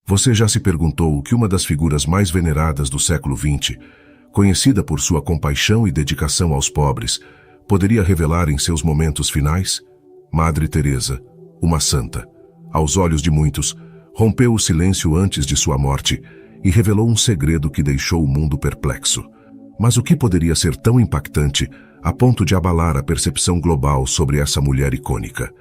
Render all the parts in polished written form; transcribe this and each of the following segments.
Você já se perguntou o que uma das figuras mais veneradas do século XX, conhecida por sua compaixão e dedicação aos pobres, poderia revelar em seus momentos finais? Madre Teresa, uma santa. Aos olhos de muitos, rompeu o silêncio antes de sua morte e revelou um segredo que deixou o mundo perplexo. Mas o que poderia ser tão impactante a ponto de abalar a percepção global sobre essa mulher icônica?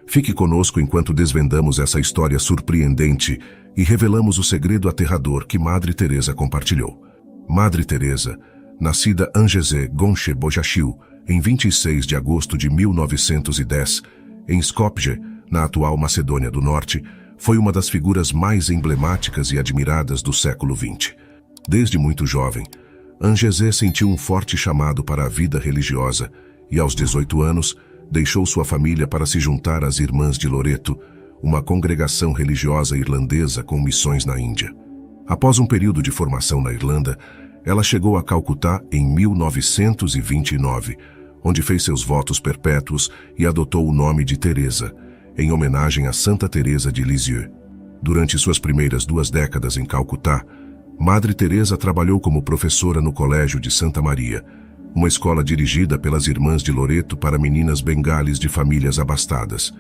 Fique conosco enquanto desvendamos essa história surpreendente e revelamos o segredo aterrador que Madre Teresa compartilhou. Madre Teresa, nascida Angeze Gonche Bojashil, em 26 de agosto de 1910, em Skopje, na atual Macedônia do Norte, foi uma das figuras mais emblemáticas e admiradas do século XX. Desde muito jovem, Angeze sentiu um forte chamado para a vida religiosa e, aos 18 anos, deixou sua família para se juntar às Irmãs de Loreto, uma congregação religiosa irlandesa com missões na Índia. Após um período de formação na Irlanda, ela chegou a Calcutá em 1929, onde fez seus votos perpétuos e adotou o nome de Teresa, em homenagem a Santa Teresa de Lisieux. Durante suas primeiras 2 décadas em Calcutá, Madre Teresa trabalhou como professora no Colégio de Santa Maria, uma escola dirigida pelas Irmãs de Loreto para meninas bengales de famílias abastadas.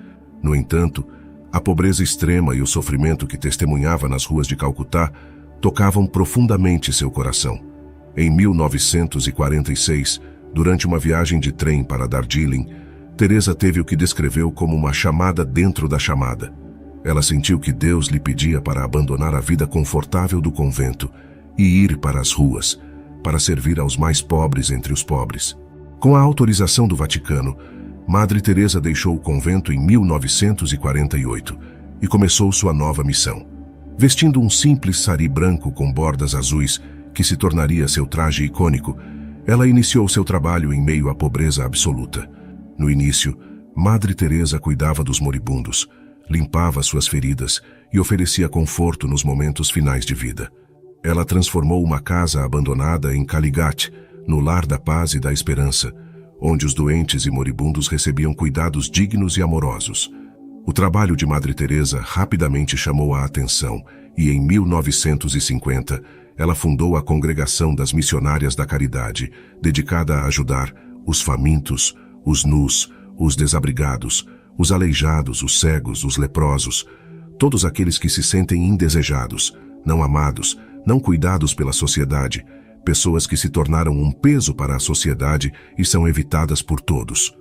No entanto, a pobreza extrema e o sofrimento que testemunhava nas ruas de Calcutá tocavam profundamente seu coração. Em 1946, durante uma viagem de trem para Darjeeling, Teresa teve o que descreveu como uma chamada dentro da chamada. Ela sentiu que Deus lhe pedia para abandonar a vida confortável do convento e ir para as ruas, para servir aos mais pobres entre os pobres. Com a autorização do Vaticano, Madre Teresa deixou o convento em 1948 e começou sua nova missão. Vestindo um simples sari branco com bordas azuis, que se tornaria seu traje icônico, ela iniciou seu trabalho em meio à pobreza absoluta. No início, Madre Teresa cuidava dos moribundos, limpava suas feridas e oferecia conforto nos momentos finais de vida. Ela transformou uma casa abandonada em Caligat, no lar da paz e da esperança, onde os doentes e moribundos recebiam cuidados dignos e amorosos. O trabalho de Madre Teresa rapidamente chamou a atenção e, em 1950, ela fundou a Congregação das Missionárias da Caridade, dedicada a ajudar os famintos, os nus, os desabrigados, os aleijados, os cegos, os leprosos, todos aqueles que se sentem indesejados, não amados, não cuidados pela sociedade, pessoas que se tornaram um peso para a sociedade e são evitadas por todos.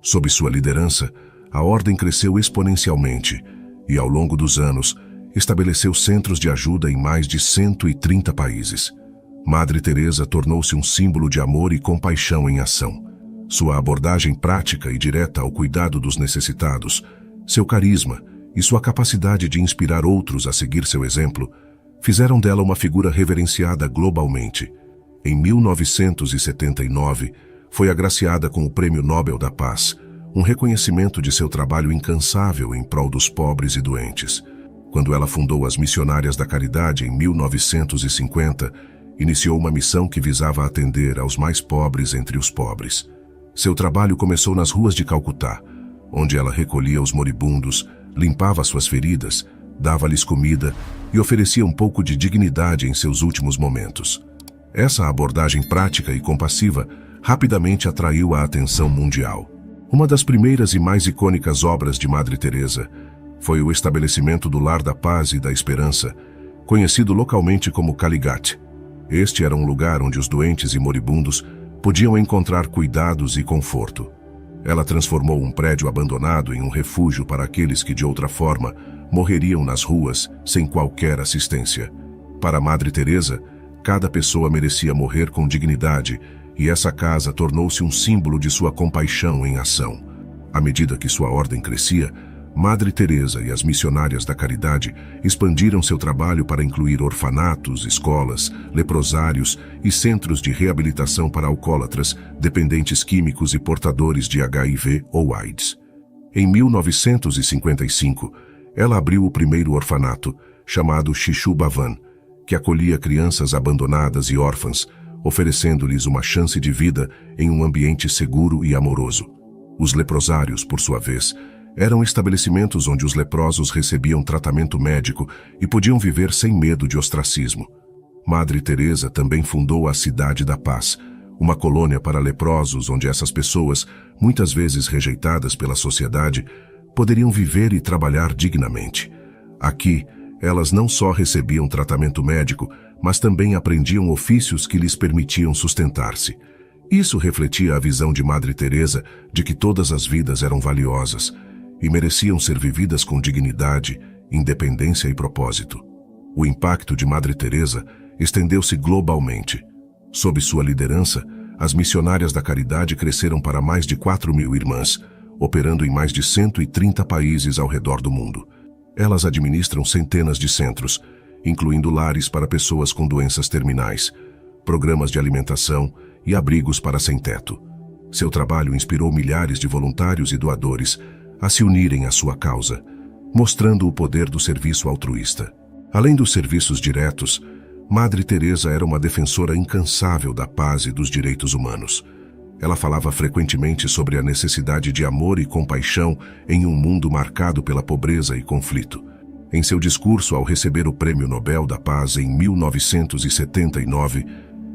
Sob sua liderança, a ordem cresceu exponencialmente e, ao longo dos anos, estabeleceu centros de ajuda em mais de 130 países. Madre Teresa tornou-se um símbolo de amor e compaixão em ação. Sua abordagem prática e direta ao cuidado dos necessitados, seu carisma e sua capacidade de inspirar outros a seguir seu exemplo, fizeram dela uma figura reverenciada globalmente. Em 1979, foi agraciada com o Prêmio Nobel da Paz, um reconhecimento de seu trabalho incansável em prol dos pobres e doentes. Quando ela fundou as Missionárias da Caridade em 1950, iniciou uma missão que visava atender aos mais pobres entre os pobres. Seu trabalho começou nas ruas de Calcutá, onde ela recolhia os moribundos, limpava suas feridas, dava-lhes comida e oferecia um pouco de dignidade em seus últimos momentos. Essa abordagem prática e compassiva rapidamente atraiu a atenção mundial. Uma das primeiras e mais icônicas obras de Madre Teresa foi o estabelecimento do Lar da Paz e da Esperança, conhecido localmente como Caligat. Este era um lugar onde os doentes e moribundos podiam encontrar cuidados e conforto. Ela transformou um prédio abandonado em um refúgio para aqueles que, de outra forma, morreriam nas ruas sem qualquer assistência. Para Madre Teresa, cada pessoa merecia morrer com dignidade e essa casa tornou-se um símbolo de sua compaixão em ação. À medida que sua ordem crescia, Madre Teresa e as Missionárias da Caridade expandiram seu trabalho para incluir orfanatos, escolas, leprosários e centros de reabilitação para alcoólatras, dependentes químicos e portadores de HIV ou AIDS. Em 1955, ela abriu o primeiro orfanato, chamado Shishu Bhavan, que acolhia crianças abandonadas e órfãs, oferecendo-lhes uma chance de vida em um ambiente seguro e amoroso. Os leprosários, por sua vez, Eram estabelecimentos onde os leprosos recebiam tratamento médico e podiam viver sem medo de ostracismo. Madre Teresa também fundou a Cidade da Paz, uma colônia para leprosos onde essas pessoas, muitas vezes rejeitadas pela sociedade, poderiam viver e trabalhar dignamente. Aqui, elas não só recebiam tratamento médico, mas também aprendiam ofícios que lhes permitiam sustentar-se. Isso refletia a visão de Madre Teresa de que todas as vidas eram valiosas e mereciam ser vividas com dignidade, independência e propósito. O impacto de Madre Teresa estendeu-se globalmente. Sob sua liderança, as missionárias da caridade cresceram para mais de 4.000 irmãs, operando em mais de 130 países ao redor do mundo. Elas administram centenas de centros, incluindo lares para pessoas com doenças terminais, programas de alimentação e abrigos para sem-teto. Seu trabalho inspirou milhares de voluntários e doadores a se unirem à sua causa, mostrando o poder do serviço altruísta. Além dos serviços diretos, Madre Teresa era uma defensora incansável da paz e dos direitos humanos. Ela falava frequentemente sobre a necessidade de amor e compaixão em um mundo marcado pela pobreza e conflito. Em seu discurso ao receber o Prêmio Nobel da Paz em 1979,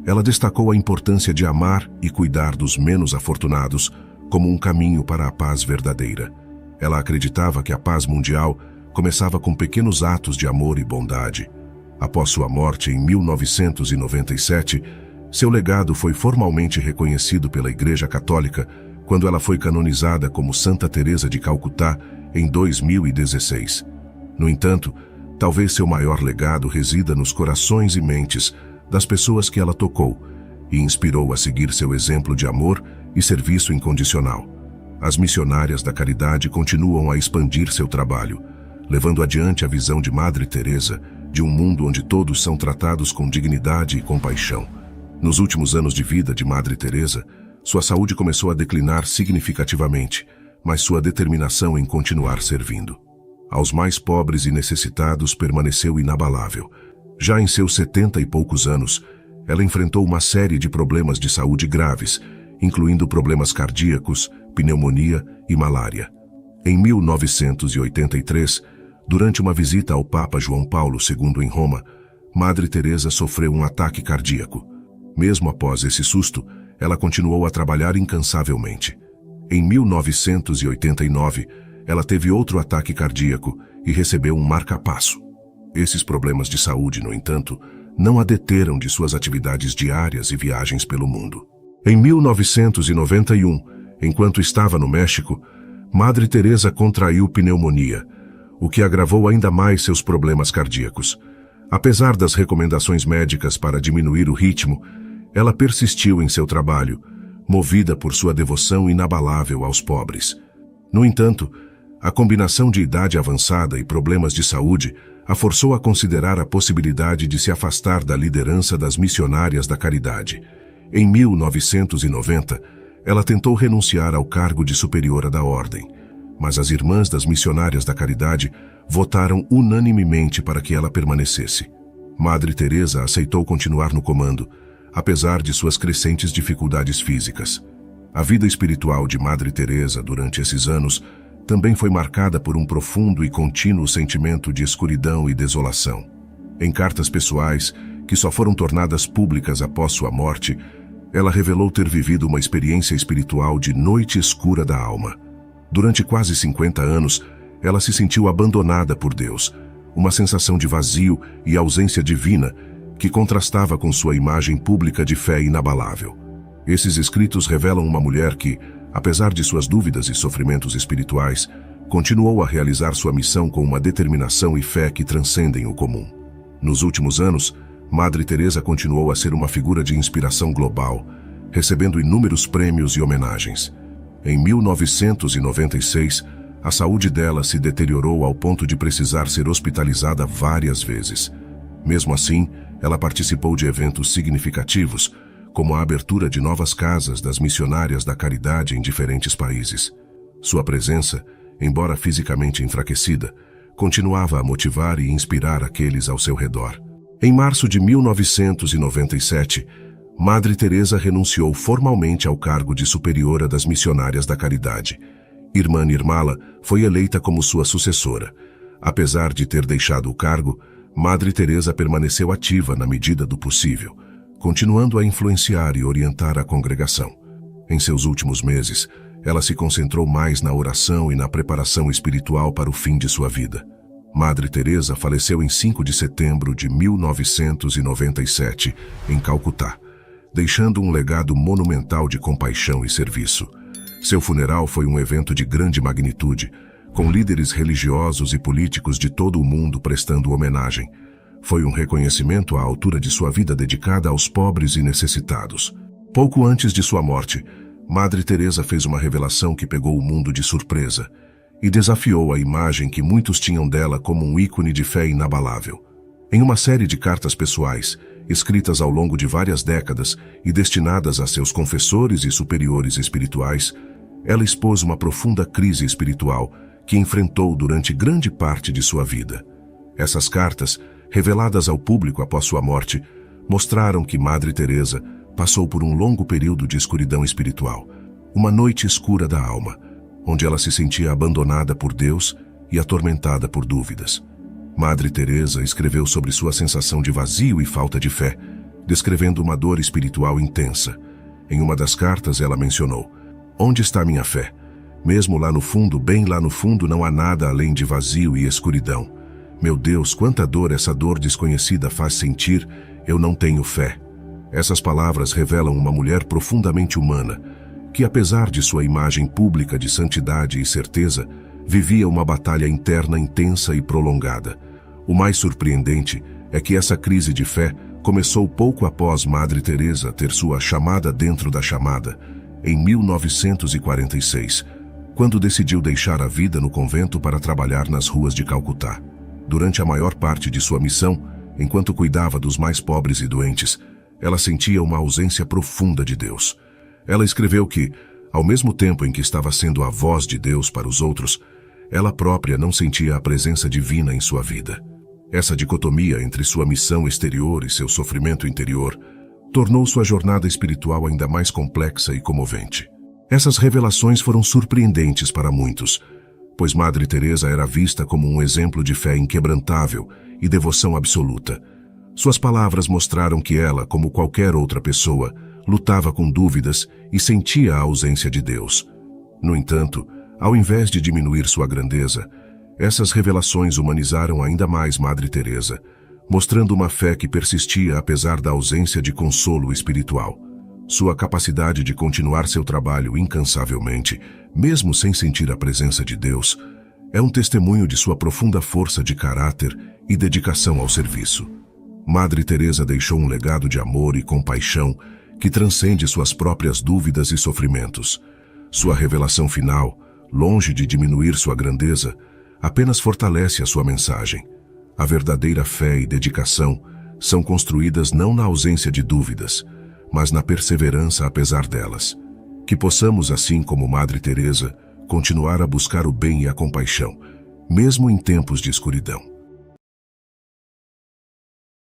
ela destacou a importância de amar e cuidar dos menos afortunados como um caminho para a paz verdadeira. Ela acreditava que a paz mundial começava com pequenos atos de amor e bondade. Após sua morte em 1997, seu legado foi formalmente reconhecido pela Igreja Católica quando ela foi canonizada como Santa Teresa de Calcutá em 2016. No entanto, talvez seu maior legado resida nos corações e mentes das pessoas que ela tocou e inspirou a seguir seu exemplo de amor e serviço incondicional. As missionárias da caridade continuam a expandir seu trabalho, levando adiante a visão de Madre Teresa de um mundo onde todos são tratados com dignidade e compaixão. Nos últimos anos de vida de Madre Teresa, sua saúde começou a declinar significativamente, mas sua determinação em continuar servindo aos mais pobres e necessitados permaneceu inabalável. Já em seus 70 e poucos anos, ela enfrentou uma série de problemas de saúde graves, incluindo problemas cardíacos, pneumonia e malária. Em 1983, durante uma visita ao Papa João Paulo II em Roma, Madre Teresa sofreu um ataque cardíaco. Mesmo após esse susto, ela continuou a trabalhar incansavelmente. Em 1989, ela teve outro ataque cardíaco e recebeu um marca-passo. Esses problemas de saúde, no entanto, não a deteram de suas atividades diárias e viagens pelo mundo. Em 1991, enquanto estava no México, Madre Teresa contraiu pneumonia, o que agravou ainda mais seus problemas cardíacos. Apesar das recomendações médicas para diminuir o ritmo, ela persistiu em seu trabalho, movida por sua devoção inabalável aos pobres. No entanto, a combinação de idade avançada e problemas de saúde a forçou a considerar a possibilidade de se afastar da liderança das missionárias da caridade. Em 1990, ela tentou renunciar ao cargo de superiora da ordem, mas as irmãs das missionárias da caridade votaram unanimemente para que ela permanecesse. Madre Teresa aceitou continuar no comando, apesar de suas crescentes dificuldades físicas. A vida espiritual de Madre Teresa durante esses anos também foi marcada por um profundo e contínuo sentimento de escuridão e desolação. Em cartas pessoais, que só foram tornadas públicas após sua morte, ela revelou ter vivido uma experiência espiritual de noite escura da alma. Durante quase 50 anos, ela se sentiu abandonada por Deus, uma sensação de vazio e ausência divina que contrastava com sua imagem pública de fé inabalável. Esses escritos revelam uma mulher que, apesar de suas dúvidas e sofrimentos espirituais, continuou a realizar sua missão com uma determinação e fé que transcendem o comum. Nos últimos anos, Madre Teresa continuou a ser uma figura de inspiração global, recebendo inúmeros prêmios e homenagens. Em 1996, a saúde dela se deteriorou ao ponto de precisar ser hospitalizada várias vezes. Mesmo assim, ela participou de eventos significativos, como a abertura de novas casas das missionárias da caridade em diferentes países. Sua presença, embora fisicamente enfraquecida, continuava a motivar e inspirar aqueles ao seu redor. Em março de 1997, Madre Teresa renunciou formalmente ao cargo de superiora das missionárias da caridade. Irmã Nirmala foi eleita como sua sucessora. Apesar de ter deixado o cargo, Madre Teresa permaneceu ativa na medida do possível, continuando a influenciar e orientar a congregação. Em seus últimos meses, ela se concentrou mais na oração e na preparação espiritual para o fim de sua vida. Madre Teresa faleceu em 5 de setembro de 1997, em Calcutá, deixando um legado monumental de compaixão e serviço. Seu funeral foi um evento de grande magnitude, com líderes religiosos e políticos de todo o mundo prestando homenagem. Foi um reconhecimento à altura de sua vida dedicada aos pobres e necessitados. Pouco antes de sua morte, Madre Teresa fez uma revelação que pegou o mundo de surpresa e desafiou a imagem que muitos tinham dela como um ícone de fé inabalável. Em uma série de cartas pessoais, escritas ao longo de várias décadas e destinadas a seus confessores e superiores espirituais, ela expôs uma profunda crise espiritual que enfrentou durante grande parte de sua vida. Essas cartas, reveladas ao público após sua morte, mostraram que Madre Teresa passou por um longo período de escuridão espiritual, uma noite escura da alma, onde ela se sentia abandonada por Deus e atormentada por dúvidas. Madre Teresa escreveu sobre sua sensação de vazio e falta de fé, descrevendo uma dor espiritual intensa. Em uma das cartas ela mencionou: "Onde está minha fé? Mesmo lá no fundo, bem lá no fundo, não há nada além de vazio e escuridão. Meu Deus, quanta dor essa dor desconhecida faz sentir, eu não tenho fé." Essas palavras revelam uma mulher profundamente humana, que apesar de sua imagem pública de santidade e certeza, vivia uma batalha interna intensa e prolongada. O mais surpreendente é que essa crise de fé começou pouco após Madre Teresa ter sua chamada dentro da chamada, em 1946, quando decidiu deixar a vida no convento para trabalhar nas ruas de Calcutá. Durante a maior parte de sua missão, enquanto cuidava dos mais pobres e doentes, ela sentia uma ausência profunda de Deus. Ela escreveu que, ao mesmo tempo em que estava sendo a voz de Deus para os outros, ela própria não sentia a presença divina em sua vida. Essa dicotomia entre sua missão exterior e seu sofrimento interior tornou sua jornada espiritual ainda mais complexa e comovente. Essas revelações foram surpreendentes para muitos, pois Madre Teresa era vista como um exemplo de fé inquebrantável e devoção absoluta. Suas palavras mostraram que ela, como qualquer outra pessoa, lutava com dúvidas e sentia a ausência de Deus. No entanto, ao invés de diminuir sua grandeza, essas revelações humanizaram ainda mais Madre Teresa, mostrando uma fé que persistia apesar da ausência de consolo espiritual. Sua capacidade de continuar seu trabalho incansavelmente, mesmo sem sentir a presença de Deus, é um testemunho de sua profunda força de caráter e dedicação ao serviço. Madre Teresa deixou um legado de amor e compaixão que transcende suas próprias dúvidas e sofrimentos. Sua revelação final, longe de diminuir sua grandeza, apenas fortalece a sua mensagem. A verdadeira fé e dedicação são construídas não na ausência de dúvidas, mas na perseverança apesar delas. Que possamos, assim como Madre Teresa, continuar a buscar o bem e a compaixão, mesmo em tempos de escuridão.